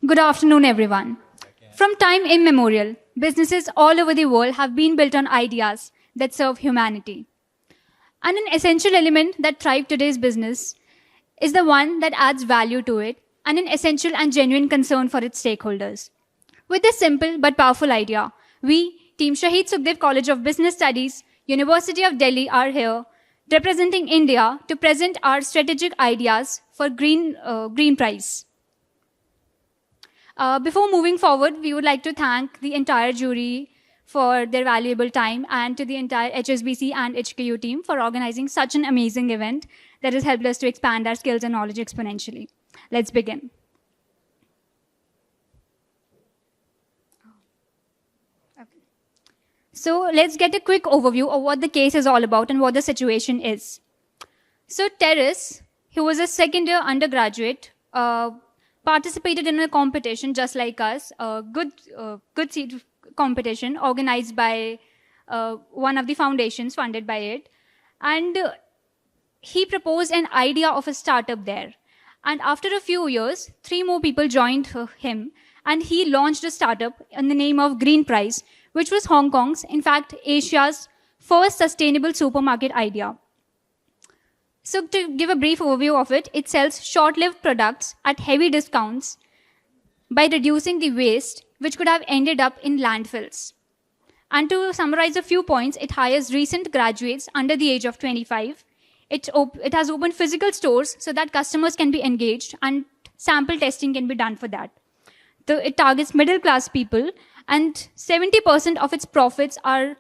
Good afternoon, everyone. From time immemorial, businesses all over the world have been built on ideas that serve humanity. And an essential element that drives today's business is the one that adds value to it and an essential and genuine concern for its stakeholders. With this simple but powerful idea, we, Team Shahid Sukhdev College of Business Studies, University of Delhi, are here representing India to present our strategic ideas for Green Prize. Before moving forward, we would like to thank the entire jury for their valuable time and to the entire HSBC and HKU team for organizing such an amazing event that has helped us to expand our skills and knowledge exponentially. Let's begin. So let's get a quick overview of what the case is all about and what the situation is. So Terrace, who was a second-year undergraduate, participated in a competition just like us, a good seat competition organized by one of the foundations funded by it. And he proposed an idea of a startup there. And after a few years, 3 more people joined him, and he launched a startup in the name of Green Prize, which was Hong Kong's, in fact, Asia's first sustainable supermarket idea. So to give a brief overview of it, it sells short-lived products at heavy discounts by reducing the waste, which could have ended up in landfills. And to summarize a few points, it hires recent graduates under the age of 25. It has opened physical stores so that customers can be engaged and sample testing can be done for that. It targets middle-class people, and 70% of its profits are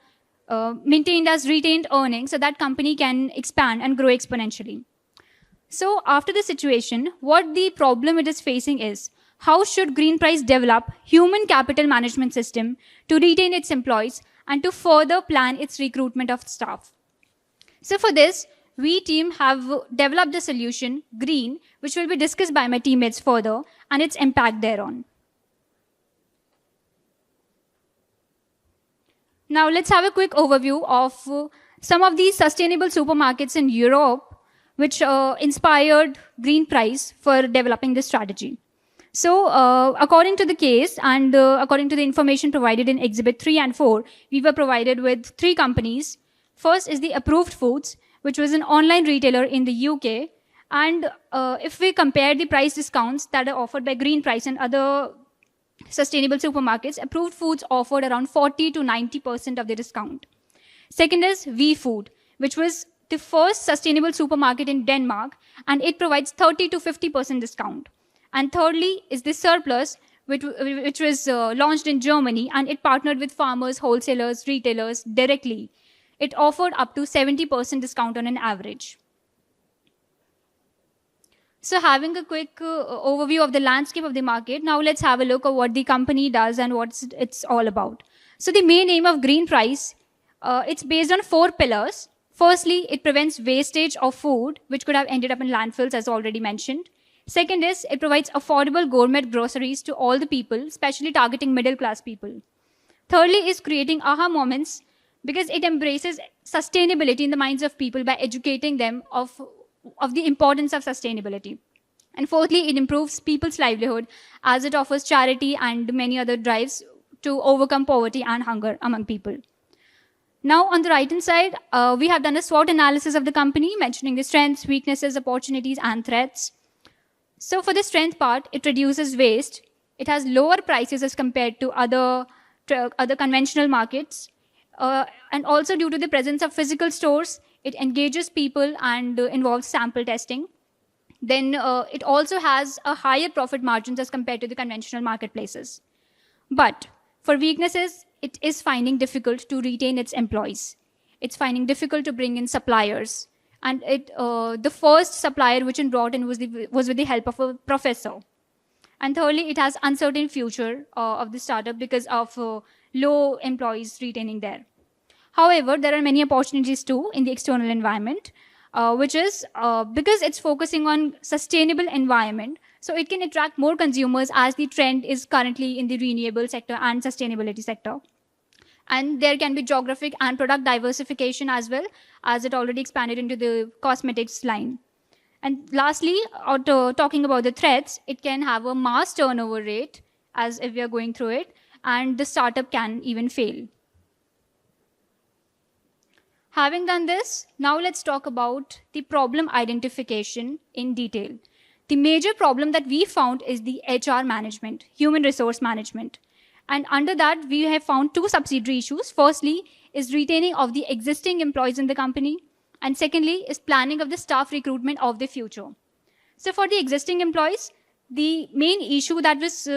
maintained as retained earnings so that company can expand and grow exponentially. So after the situation, what the problem it is facing is, how should Green Prize develop human capital management system to retain its employees and to further plan its recruitment of staff? So for this, we team have developed the solution, Green, which will be discussed by my teammates further, and its impact thereon. Now let's have a quick overview of some of these sustainable supermarkets in Europe, which inspired Green Prize for developing this strategy. So according to the case and according to the information provided in Exhibit 3 and 4, we were provided with 3 companies. First is the Approved Foods, which was an online retailer in the UK. And if we compare the price discounts that are offered by Green Prize and other sustainable supermarkets, Approved Foods offered around 40 to 90% of the discount. Second is V-Food, which was the first sustainable supermarket in Denmark, and it provides 30 to 50% discount. And thirdly is the Surplus, which was launched in Germany, and it partnered with farmers, wholesalers, retailers directly. It offered up to 70% discount on an average. So having a quick overview of the landscape of the market, now let's have a look at what the company does and what it's all about. So the main aim of Green Prize, it's based on 4 pillars. Firstly, it prevents wastage of food, which could have ended up in landfills, as already mentioned. Second is, it provides affordable gourmet groceries to all the people, especially targeting middle-class people. Thirdly is creating aha moments, because it embraces sustainability in the minds of people by educating them of the importance of sustainability. And fourthly, it improves people's livelihood as it offers charity and many other drives to overcome poverty and hunger among people. Now, on the right-hand side, we have done a SWOT analysis of the company, mentioning the strengths, weaknesses, opportunities, and threats. So for the strength part, it reduces waste. It has lower prices as compared to other conventional markets. And also due to the presence of physical stores, it engages people and involves sample testing. Then it also has a higher profit margins as compared to the conventional marketplaces. But for weaknesses, it is finding difficult to retain its employees. It's finding difficult to bring in suppliers. And the first supplier which it brought in was with the help of a professor. And thirdly, it has uncertain future of the startup because of low employees retaining there. However, there are many opportunities too in the external environment, which is because it's focusing on sustainable environment, so it can attract more consumers as the trend is currently in the renewable sector and sustainability sector. And there can be geographic and product diversification as well, as it already expanded into the cosmetics line. And lastly, talking about the threats, it can have a mass turnover rate, as if we are going through it, and the startup can even fail. Having done this, now let's talk about the problem identification in detail. The major problem that we found is the HR management, human resource management. And under that, we have found two subsidiary issues. Firstly, is retaining of the existing employees in the company. And secondly, is planning of the staff recruitment of the future. So for the existing employees, the main issue that was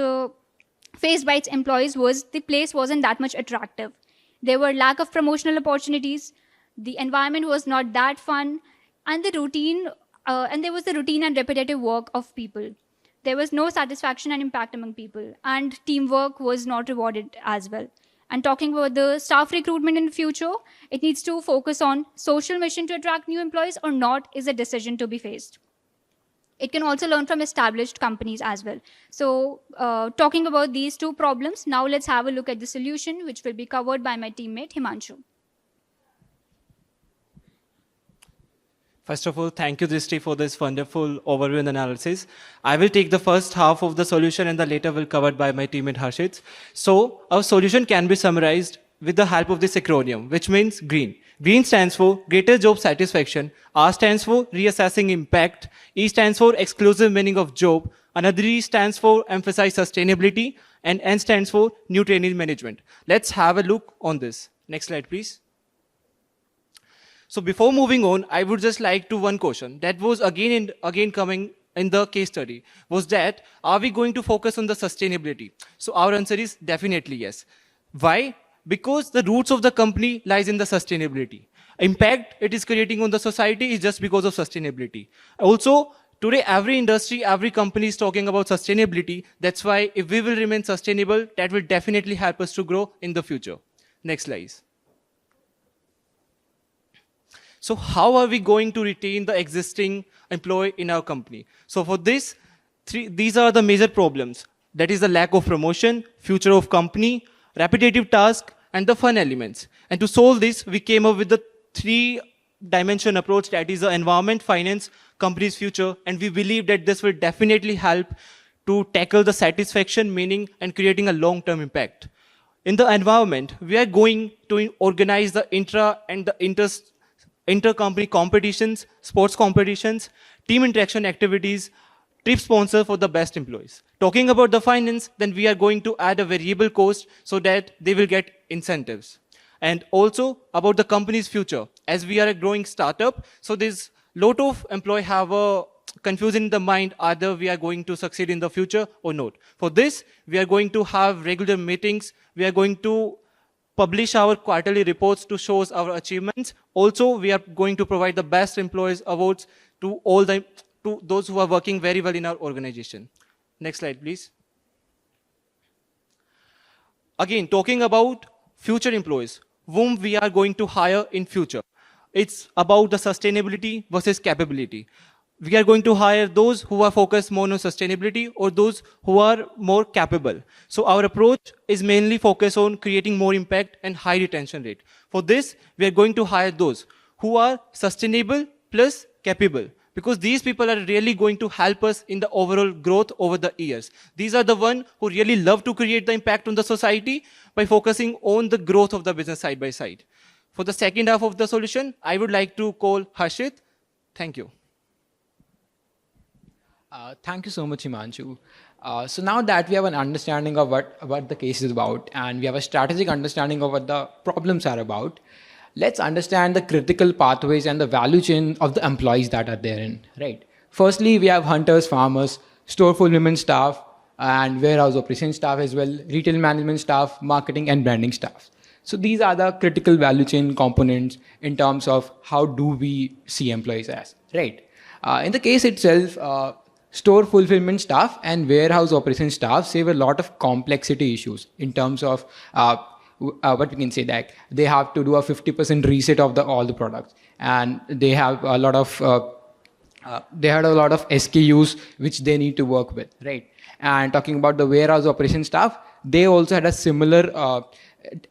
faced by its employees was the place wasn't that much attractive. There were lack of promotional opportunities, the environment was not that fun, and there was the routine and repetitive work of people. There was no satisfaction and impact among people, and teamwork was not rewarded as well. And talking about the staff recruitment in the future, it needs to focus on social mission to attract new employees or not is a decision to be faced. It can also learn from established companies as well. So talking about these two problems, now let's have a look at the solution, which will be covered by my teammate Himanshu. First of all, thank you, Drishti, for this wonderful overview and analysis. I will take the first half of the solution and the later will be covered by my teammate Harshit. So our solution can be summarized with the help of this acronym, which means GREEN. GREEN stands for Greater Job Satisfaction, R stands for Reassessing Impact, E stands for Exclusive Meaning of Job, another E stands for Emphasize Sustainability, and N stands for New Training Management. Let's have a look on this. Next slide, please. So before moving on, I would just like to one question that was again coming in the case study was that are we going to focus on the sustainability? So our answer is definitely yes. Why? Because the roots of the company lies in the sustainability. Impact it is creating on the society is just because of sustainability. Also, today every industry, every company is talking about sustainability. That's why if we will remain sustainable, that will definitely help us to grow in the future. Next slide. So how are we going to retain the existing employee in our company? So for this, these are the major problems. That is the lack of promotion, future of company, repetitive task, and the fun elements. And to solve this, we came up with the 3-dimension approach, that is the environment, finance, company's future. And we believe that this will definitely help to tackle the satisfaction, meaning, and creating a long-term impact. In the environment, we are going to organize the intra and the inter-company competitions, sports competitions, team interaction activities, trip sponsor for the best employees. Talking about the finance, then we are going to add a variable cost so that they will get incentives. And also about the company's future. As we are a growing startup, so there's lot of employees have a confusion in the mind, either we are going to succeed in the future or not. For this, we are going to have regular meetings. We are going to publish our quarterly reports to show our achievements. Also, we are going to provide the best employees awards to those who are working very well in our organization. Next slide, please. Again, talking about future employees, whom we are going to hire in future. It's about the sustainability versus capability. We are going to hire those who are focused more on sustainability or those who are more capable. So our approach is mainly focused on creating more impact and high retention rate. For this, we are going to hire those who are sustainable plus capable, because these people are really going to help us in the overall growth over the years. These are the ones who really love to create the impact on the society by focusing on the growth of the business side by side. For the second half of the solution, I would like to call Harshit. Thank you. Thank you so much, Himanshu. So now that we have an understanding of what the case is about, and we have a strategic understanding of what the problems are about, let's understand the critical pathways and the value chain of the employees that are therein, right? Firstly, we have hunters, farmers, store fulfillment staff, and warehouse operation staff as well, retail management staff, marketing and branding staff. So these are the critical value chain components in terms of how do we see employees as, right? In the case itself, store fulfillment staff and warehouse operation staff save a lot of complexity issues in terms of what we can say that they have to do a 50% reset of all the products, and they have a lot of SKUs which they need to work with, right? And talking about the warehouse operation staff, they also had a similar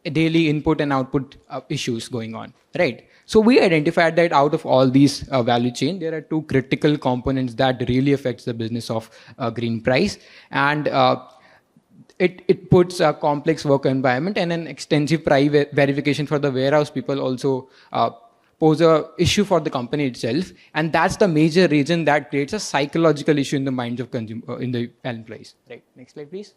daily input and output issues going on, right? So we identified that out of all these value chain, there are two critical components that really affects the business of green price, and it puts a complex work environment and an extensive price verification for the warehouse people also pose a issue for the company itself, and that's the major reason that creates a psychological issue in the minds of consumer in the employees. Right. Next slide, please.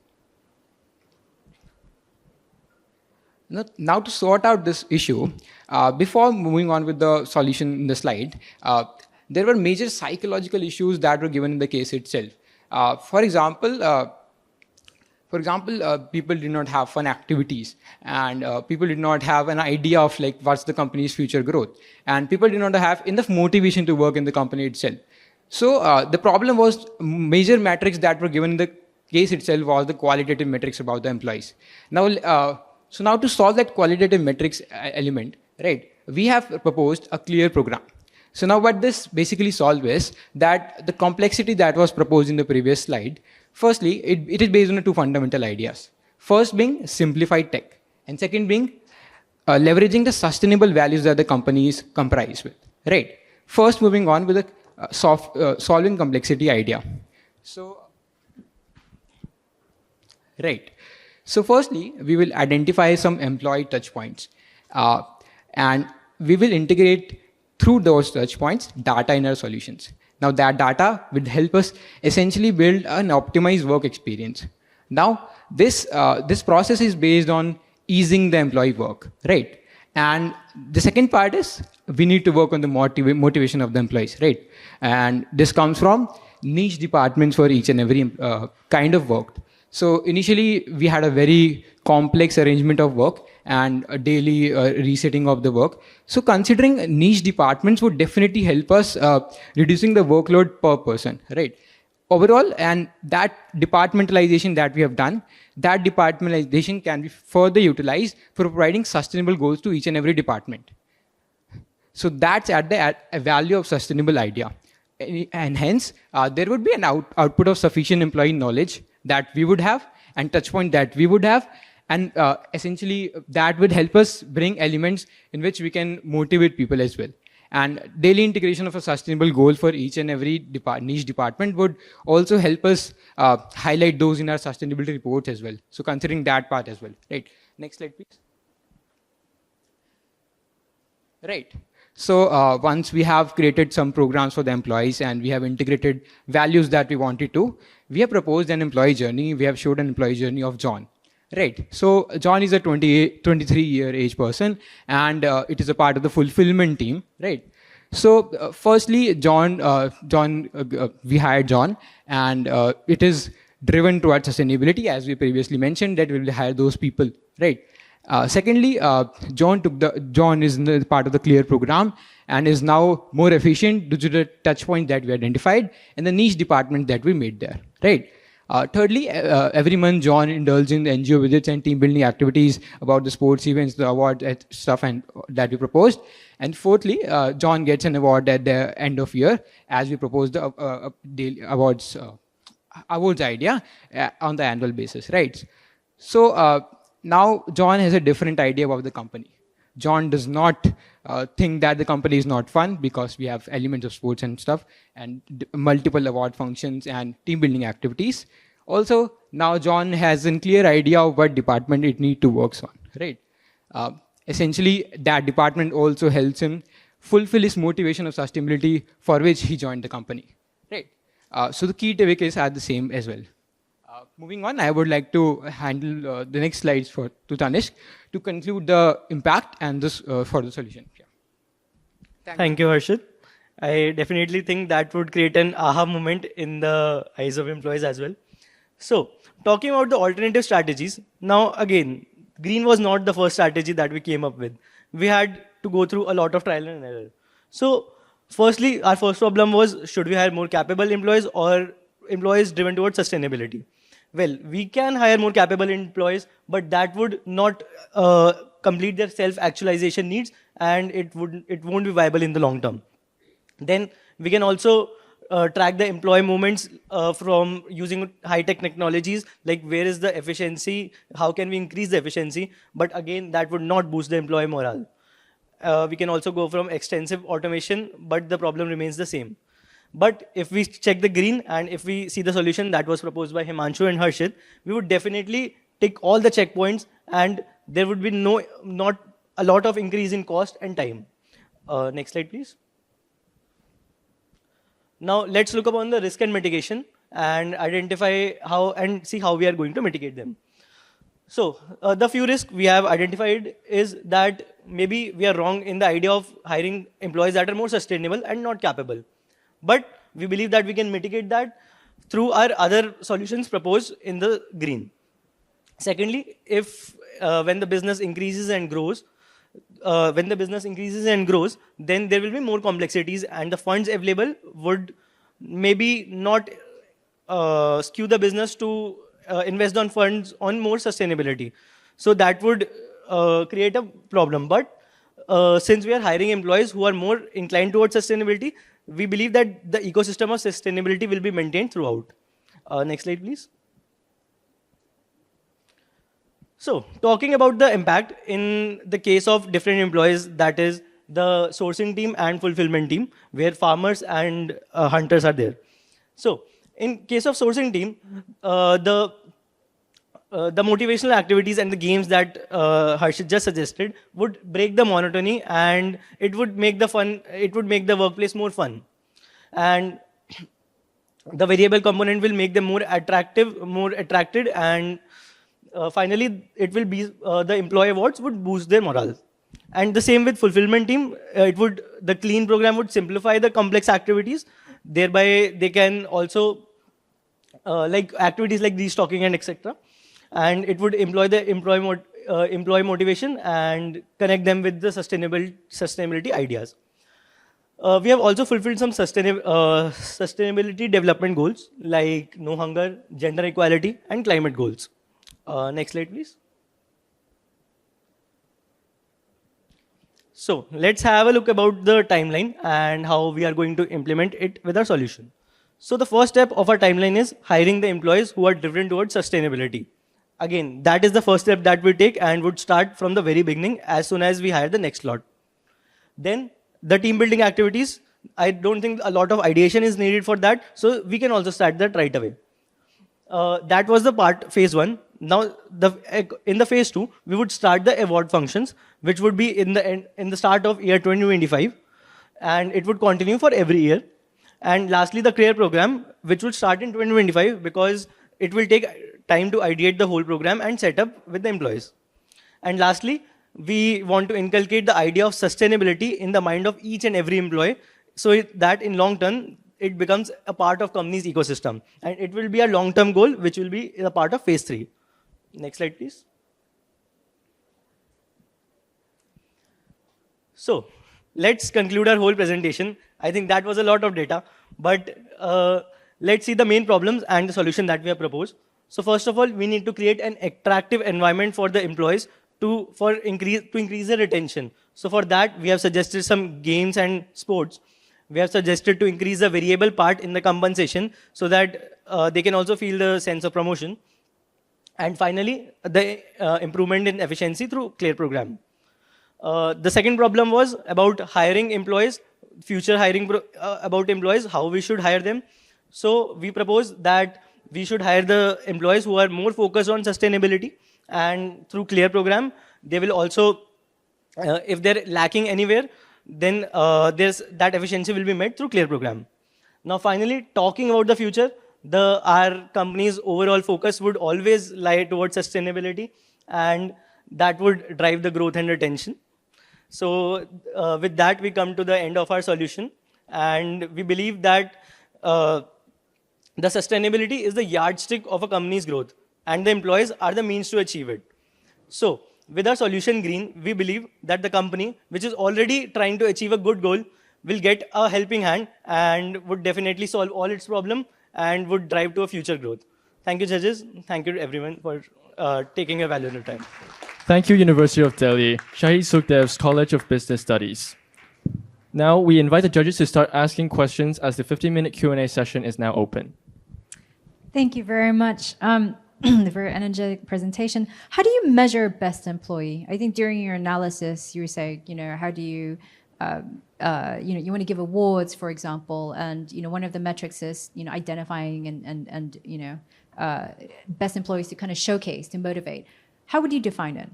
Now to sort out this issue, before moving on with the solution in the slide, there were major psychological issues that were given in the case itself. For example, people did not have fun activities, and people did not have an idea of like what's the company's future growth, and people did not have enough motivation to work in the company itself. So the problem was major metrics that were given in the case itself was the qualitative metrics about the employees. So now to solve that qualitative metrics element, right, we have proposed a clear program. So now what this basically solves is that the complexity that was proposed in the previous slide, firstly, it is based on two fundamental ideas. First being simplified tech, and second being leveraging the sustainable values that the company is comprised with, right? First, moving on with the solving complexity idea. So, right. So firstly, we will identify some employee touch points, and we will integrate through those touch points data in our solutions. Now that data will help us essentially build an optimized work experience. Now this process is based on easing the employee work, right? And the second part is we need to work on the motivation of the employees, right? And this comes from niche departments for each and every kind of work. So initially, we had a very complex arrangement of work and a daily resetting of the work. So considering niche departments would definitely help us reducing the workload per person, right? Overall, and that departmentalization that we have done, that departmentalization can be further utilized for providing sustainable goals to each and every department. So that's at the value of sustainable idea. And hence, there would be an output of sufficient employee knowledge that we would have and touch point that we would have, and essentially that would help us bring elements in which we can motivate people as well. And daily integration of a sustainable goal for each and every niche department would also help us highlight those in our sustainability reports as well. So considering that part as well, right? Next slide, please. Right. So once we have created some programs for the employees and we have integrated values that we wanted to, we have proposed an employee journey. We have showed an employee journey of John. Right. So John is a 23-year age person, and it is a part of the fulfillment team. Right. So firstly, we hired John, and it is driven towards sustainability, as we previously mentioned that we will hire those people. Right. Secondly, John is part of the Clear program and is now more efficient due to the touch point that we identified and the niche department that we made there, right? Thirdly, every month John indulges in the NGO visits and team building activities about the sports events, the awards stuff and that we proposed. And fourthly, John gets an award at the end of year as we proposed the daily awards idea on the annual basis, right? So now John has a different idea about the company. John does not think that the company is not fun because we have elements of sports and stuff and multiple award functions and team building activities. Also, now John has a clear idea of what department it needs to work on, right? Essentially, that department also helps him fulfill his motivation of sustainability for which he joined the company, right? So the key takeaways are the same as well. Moving on, I would like to handle the next slides to Tanishq to conclude the impact and this for the solution. Yeah. Thank you, Harshit. I definitely think that would create an aha moment in the eyes of employees as well. So, talking about the alternative strategies, now again, green was not the first strategy that we came up with. We had to go through a lot of trial and error. So, firstly, our first problem was, should we hire more capable employees or employees driven towards sustainability? Well, we can hire more capable employees, but that would not complete their self-actualization needs, and it won't be viable in the long term. Then we can also track the employee movements from using high-tech technologies, like where is the efficiency, how can we increase the efficiency, but again, that would not boost the employee morale. we can also go from extensive automation, but the problem remains the same. But if we check the green and if we see the solution that was proposed by Himanshu and Harshit, we would definitely tick all the checkpoints and there would be not a lot of increase in cost and time. Next slide, please. Now let's look upon the risk and mitigation and identify how and see how we are going to mitigate them. So the few risks we have identified is that maybe we are wrong in the idea of hiring employees that are more sustainable and not capable. But we believe that we can mitigate that through our other solutions proposed in the green. Secondly, if when the business increases and grows, then there will be more complexities and the funds available would maybe not skew the business to invest on funds on more sustainability. So that would create a problem. But since we are hiring employees who are more inclined towards sustainability, we believe that the ecosystem of sustainability will be maintained throughout. Next slide, please. So talking about the impact in the case of different employees, that is the sourcing team and fulfillment team, where farmers and hunters are there. So in case of sourcing team, the motivational activities and the games that Harshit just suggested would break the monotony and it would make the workplace more fun. And the variable component will make them more attracted, and finally it will be the employee awards would boost their morale. And the same with fulfillment team, the clean program would simplify the complex activities, thereby they can also like activities like restocking and etc. And it would employ the employee motivation and connect them with the sustainability ideas. We have also fulfilled some sustainability development goals like no hunger, gender equality, and climate goals. Next slide, please. So let's have a look about the timeline and how we are going to implement it with our solution. So the first step of our timeline is hiring the employees who are driven towards sustainability. Again, that is the first step that we take and would start from the very beginning as soon as we hire the next lot. Then the team building activities, I don't think a lot of ideation is needed for that, so we can also start that right away. That was the phase 1. Now, in the phase 2, we would start the award functions, which would be in the start of year 2025, and it would continue for every year. And lastly, the career program, which would start in 2025 because it will take time to ideate the whole program and set up with the employees. And lastly, we want to inculcate the idea of sustainability in the mind of each and every employee, so that in long term, it becomes a part of company's ecosystem. And it will be a long-term goal, which will be a part of phase 3. Next slide, please. So let's conclude our whole presentation. I think that was a lot of data, but let's see the main problems and the solution that we have proposed. So first of all, we need to create an attractive environment for the employees to increase their retention. So for that, we have suggested some games and sports. We have suggested to increase the variable part in the compensation so that they can also feel the sense of promotion. And finally, the improvement in efficiency through clear program. The second problem was about hiring employees, future hiring about employees, how we should hire them. So we propose that we should hire the employees who are more focused on sustainability, and through clear program, they will also, if they're lacking anywhere, then that efficiency will be met through clear program. Now finally, talking about the future, our company's overall focus would always lie towards sustainability, and that would drive the growth and retention. So with that, we come to the end of our solution, and we believe that the sustainability is the yardstick of a company's growth, and the employees are the means to achieve it. So with our solution green, we believe that the company, which is already trying to achieve a good goal, will get a helping hand and would definitely solve all its problems and would drive to a future growth. Thank you, judges. Thank you, everyone, for taking your valuable time. Thank you, University of Delhi, Shahid Sukhdev's College of Business Studies. Now, we invite the judges to start asking questions as the 15-minute Q&A session is now open. Thank you very much. very energetic presentation. How do you measure best employee? I think during your analysis, you were saying, how do you, you want to give awards, for example, and one of the metrics is identifying and best employees to kind of showcase, to motivate. How would you define it?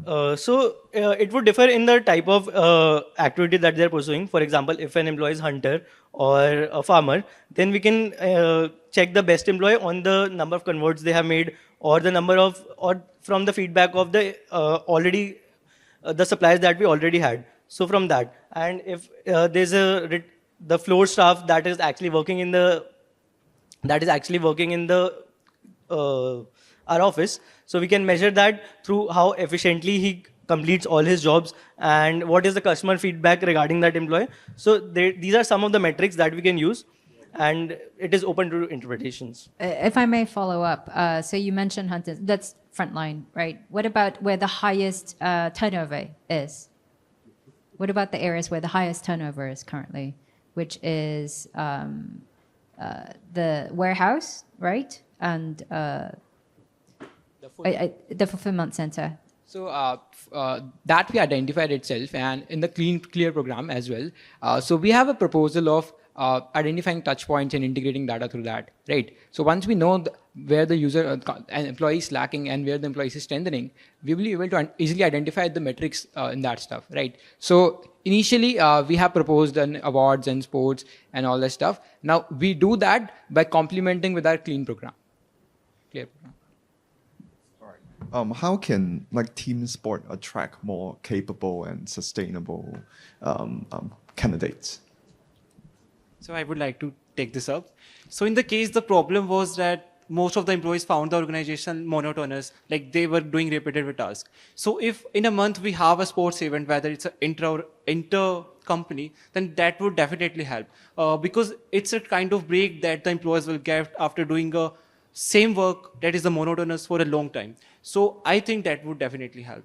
It would differ in the type of activity that they're pursuing. For example, if an employee is hunter or a farmer, then we can check the best employee on the number of converts they have made, or the number of, or from the feedback of the the suppliers that we already had. So from that, and if there's the floor staff that is actually working in the our office, so we can measure that through how efficiently he completes all his jobs and what is the customer feedback regarding that employee. So these are some of the metrics that we can use, and it is open to interpretations. If I may follow up, so you mentioned hunters, that's frontline, right? What about where the highest turnover is? What about the areas where the highest turnover is currently, which is the warehouse, right? And the fulfillment center. So that we identified itself, and in the clear program as well. So we have a proposal of identifying touch points and integrating data through that, right? So once we know where the user and employee is lacking and where the employee is strengthening, we will be able to easily identify the metrics in that stuff, right? So initially, we have proposed awards and sports and all that stuff. Now we do that by complementing with our clear program. How can team sport attract more capable and sustainable candidates? So I would like to take this up. So in the case, the problem was that most of the employees found the organization monotonous, like they were doing repetitive tasks. So if in a month we have a sports event, whether it's an inter company, then that would definitely help, because it's a kind of break that the employees will get after doing a same work that is the monotonous for a long time. So I think that would definitely help,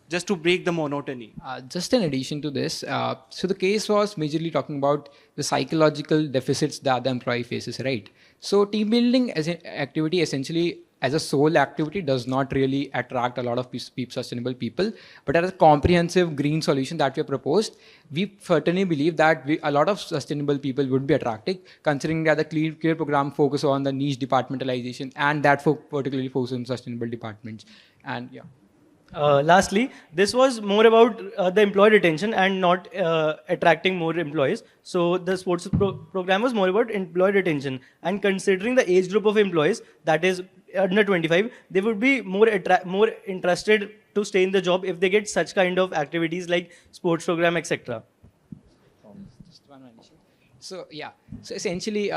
just to break the monotony. Just in addition to this, so the case was majorly talking about the psychological deficits that the employee faces, right? So team building as an activity, essentially as a sole activity, does not really attract a lot of sustainable people. But as a comprehensive green solution that we have proposed, we certainly believe that a lot of sustainable people would be attracted, considering that the clear program focus on the niche departmentalization, and that particularly focus on sustainable departments. And yeah. Lastly, this was more about the employee retention and not attracting more employees. So the sports program was more about employee retention, and considering the age group of employees, that is under 25, they would be more interested to stay in the job if they get such kind of activities like sports program, etc. So yeah, so essentially,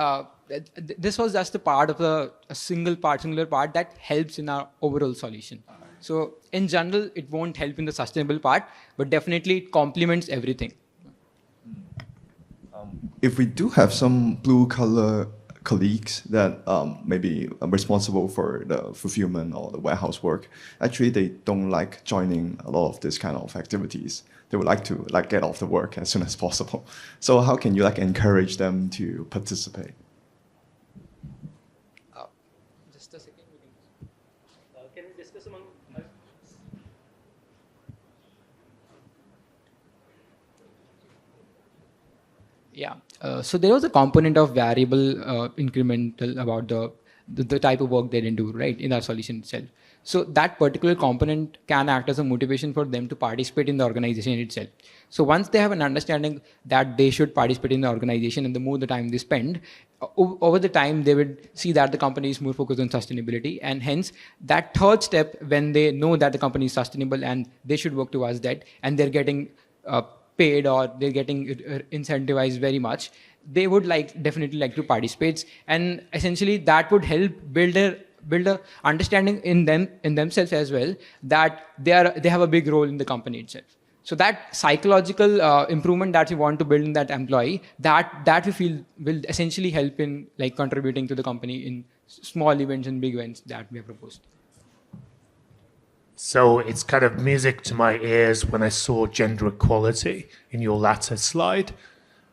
this was just a part of a singular part that helps in our overall solution. So in general, it won't help in the sustainable part, but definitely it complements everything. If we do have some blue-collar colleagues that maybe are responsible for the fulfillment or the warehouse work, actually they don't like joining a lot of this kind of activities. They would like to get off the work as soon as possible. So how can you encourage them to participate? Just a second. Can we discuss among us? Yeah. So there was a component of variable incremental about the type of work they didn't do, right, in our solution itself. So that particular component can act as a motivation for them to participate in the organization itself. So once they have an understanding that they should participate in the organization, and the more the time they spend, over the time they would see that the company is more focused on sustainability, and hence that third step, when they know that the company is sustainable and they should work towards that, and they're getting paid or they're getting incentivized very much, they would definitely like to participate, and essentially that would help build a understanding in themselves as well, that they have a big role in the company itself. So that psychological improvement that we want to build in that employee, that we feel will essentially help in contributing to the company in small events and big events that we have proposed. So it's kind of music to my ears when I saw gender equality in your latter slide,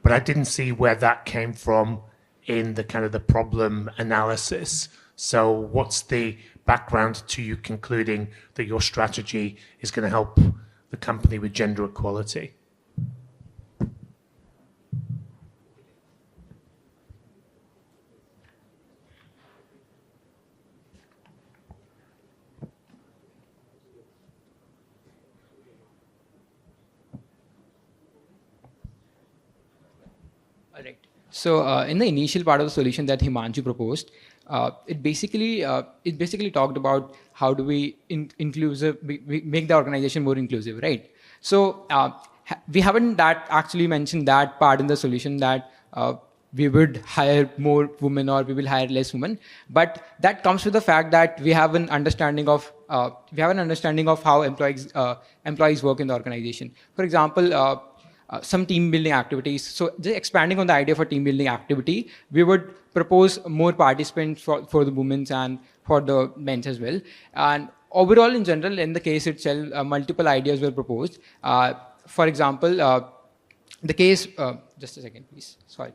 but I didn't see where that came from in the kind of the problem analysis. So what's the background to you concluding that your strategy is going to help the company with gender equality? All right. So in the initial part of the solution that Himanshu proposed, it basically talked about how do we we make the organization more inclusive, right? So we haven't actually mentioned that part in the solution that we would hire more women or we will hire less women, but that comes with the fact that we have an understanding of how employees work in the organization. For example, some team building activities. So just expanding on the idea for team building activity, we would propose more participants for the women's and for the men's as well. And overall, in general, in the case itself, multiple ideas were proposed. For example, the case, just a second, please. Sorry.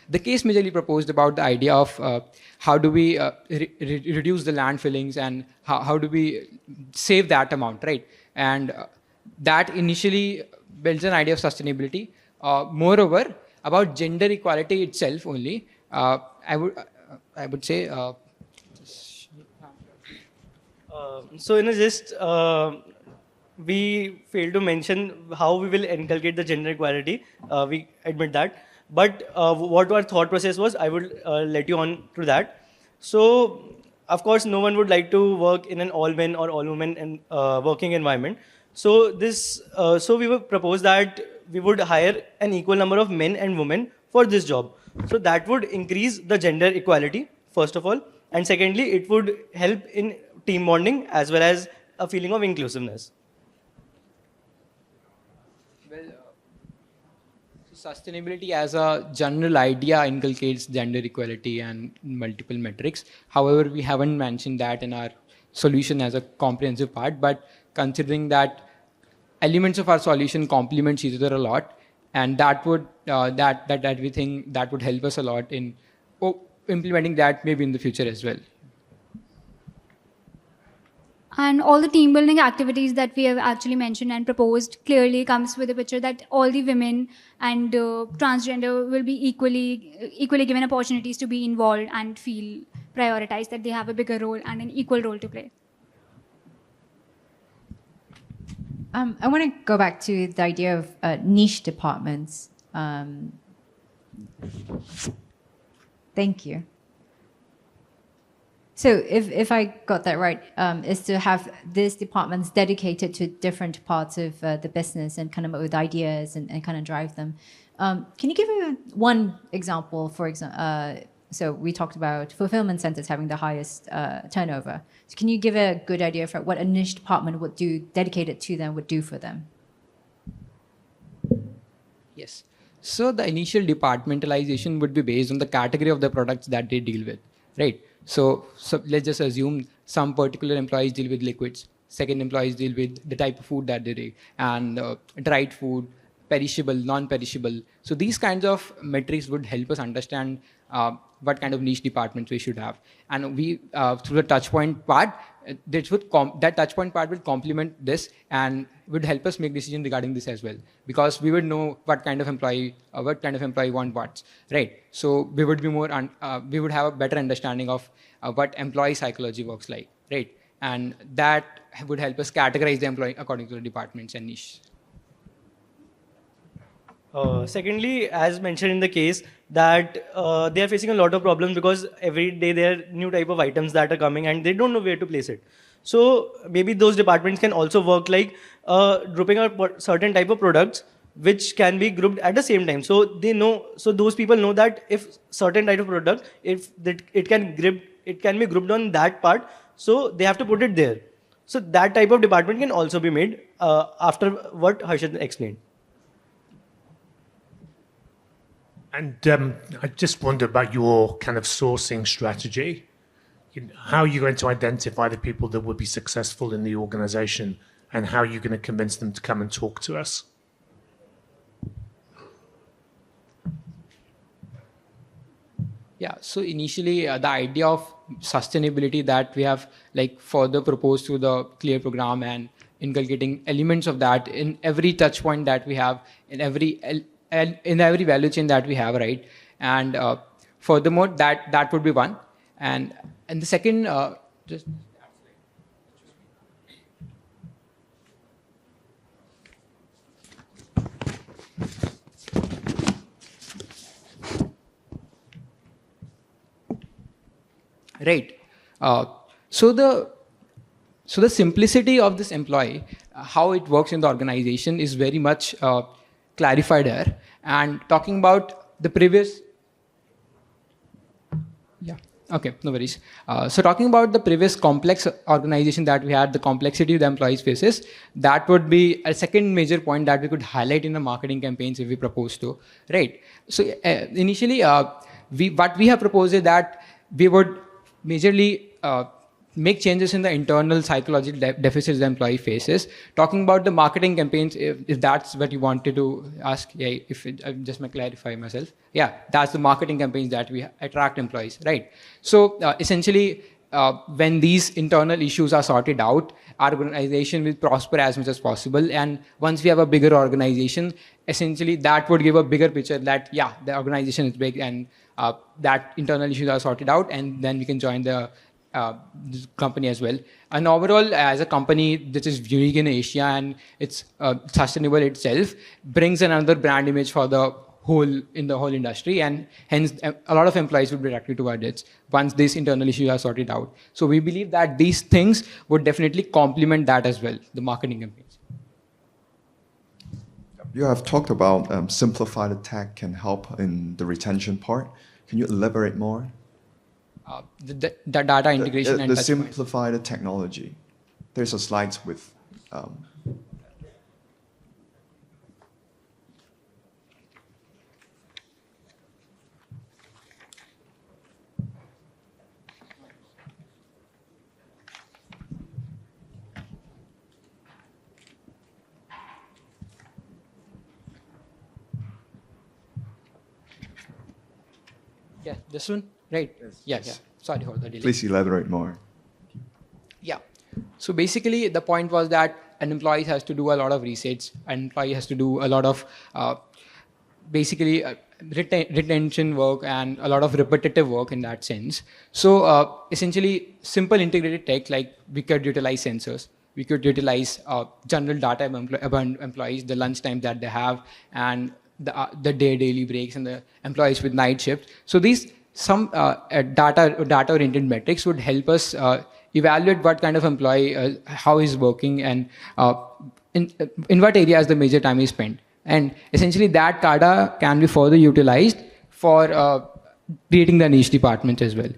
The case majorly proposed about the idea of how do we reduce the land fillings and how do we save that amount, right? And that initially builds an idea of sustainability. Moreover, about gender equality itself only, I would say. So in a gist, we failed to mention how we will inculcate the gender equality. We admit that. But what our thought process was, I would let you on to that. So, of course, no one would like to work in an all men or all women working environment. So so we would propose that we would hire an equal number of men and women for this job. So that would increase the gender equality, first of all. And secondly, it would help in team bonding as well as a feeling of inclusiveness. Well, sustainability as a general idea inculcates gender equality and multiple metrics. However, we haven't mentioned that in our solution as a comprehensive part, but considering that elements of our solution complement each other a lot, and that would that we think that would help us a lot in implementing that maybe in the future as well. And all the team building activities that we have actually mentioned and proposed clearly comes with a picture that all the women and transgender will be equally given opportunities to be involved and feel prioritized, that they have a bigger role and an equal role to play. I want to go back to the idea of niche departments. Thank you. So if I got that right, is to have these departments dedicated to different parts of the business and kind of with ideas and kind of drive them. Can you give me one example, for example? So we talked about fulfillment centers having the highest turnover. So can you give a good idea for what a niche department would do, dedicated to them, would do for them? Yes. So the initial departmentalization would be based on the category of the products that they deal with, right? So let's just assume some particular employees deal with liquids, second employees deal with the type of food that they do, and dried food, perishable, non-perishable. So these kinds of metrics would help us understand what kind of niche departments we should have. And we, through the touchpoint part, that touchpoint part will complement this and would help us make decisions regarding this as well, because we would know what kind of employee want what, right? So we would be we would have a better understanding of what employee psychology works like, right? And that would help us categorize the employee according to the departments and niche. Secondly, as mentioned in the case, that they are facing a lot of problems because every day there are new type of items that are coming and they don't know where to place it. So maybe those departments can also work like grouping out certain type of products which can be grouped at the same time. So they know, so those people know that if certain type of product, it can be grouped on that part, so they have to put it there. So that type of department can also be made after what Harshad explained. And I just wonder about your kind of sourcing strategy. How are you going to identify the people that would be successful in the organization, and how are you going to convince them to come and talk to us? Yeah, so initially the idea of sustainability that we have like further proposed through the clear program and inculcating elements of that in every touch point that we have in every value chain that we have, right? And furthermore, that would be one. And the second, just right. Uh, so the simplicity of this employee, how it works in the organization, is very much clarified here. And talking about the previous, yeah, okay, no worries. So talking about the previous complex organization that we had, the complexity the employees faces, that would be a second major point that we could highlight in the marketing campaigns if we propose to, right? So initially, what we have proposed is that we would majorly make changes in the internal psychological deficits the employee faces. Talking about the marketing campaigns, if that's what you wanted to ask, yeah, if it, I just may clarify myself. Yeah, that's the marketing campaigns that we attract employees, right? So essentially, when these internal issues are sorted out, our organization will prosper as much as possible. And once we have a bigger organization, essentially that would give a bigger picture that, yeah, the organization is big and that internal issues are sorted out, and then we can join the company as well. And overall, as a company that is unique in Asia and it's sustainable itself, brings another brand image for the whole industry, and hence a lot of employees would be attracted towards it once these internal issues are sorted out. So we believe that these things would definitely complement that as well, the marketing campaigns. You have talked about simplified tech can help in the retention part. Can you elaborate more? The data integration and the touch points. simplified technology. There's a slide with. Yeah, this one, right? Yes, Yeah, yes. yeah. Sorry for the delay. Please elaborate more. Yeah. So basically, the point was that an employee has to do a lot of research. An employee has to do a lot of basically retention work and a lot of repetitive work in that sense. So essentially, simple integrated tech, like we could utilize sensors. We could utilize general data about employees, the lunch time that they have, and the daily breaks, and the employees with night shift. So these some data-oriented metrics would help us evaluate what kind of employee, how he's working, and in what areas the major time is spent. And essentially, that data can be further utilized for creating the niche department as well.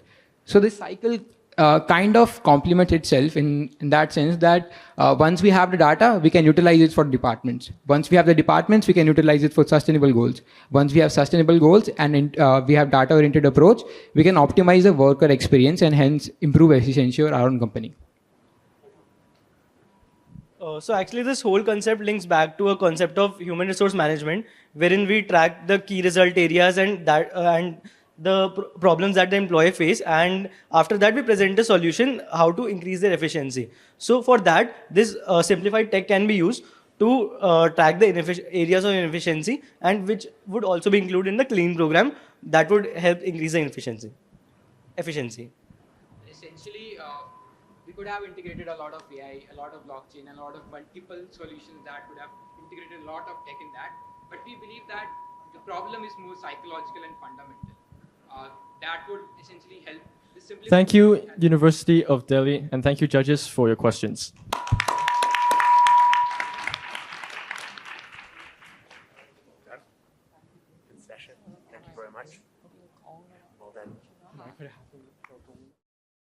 So this cycle kind of complements itself in that sense that once we have the data, we can utilize it for departments. Once we have the departments, we can utilize it for sustainable goals. Once we have sustainable goals and we have data-oriented approach, we can optimize the worker experience and hence improve efficiency of our own company. So actually this whole concept links back to a concept of human resource management, wherein we track the key result areas and the problems that the employee face, and after that we present a solution how to increase their efficiency. So for that, this simplified tech can be used to track the areas of inefficiency, and which would also be included in the clean program that would help increase the efficiency. Essentially, we could have integrated a lot of AI, a lot of blockchain, a lot of multiple solutions that would have integrated a lot of tech in that. But we believe that the problem is more psychological and fundamental. That would essentially help. Thank you, University of Delhi, and thank you, judges, for your questions. Good session. Thank you very much. Well done.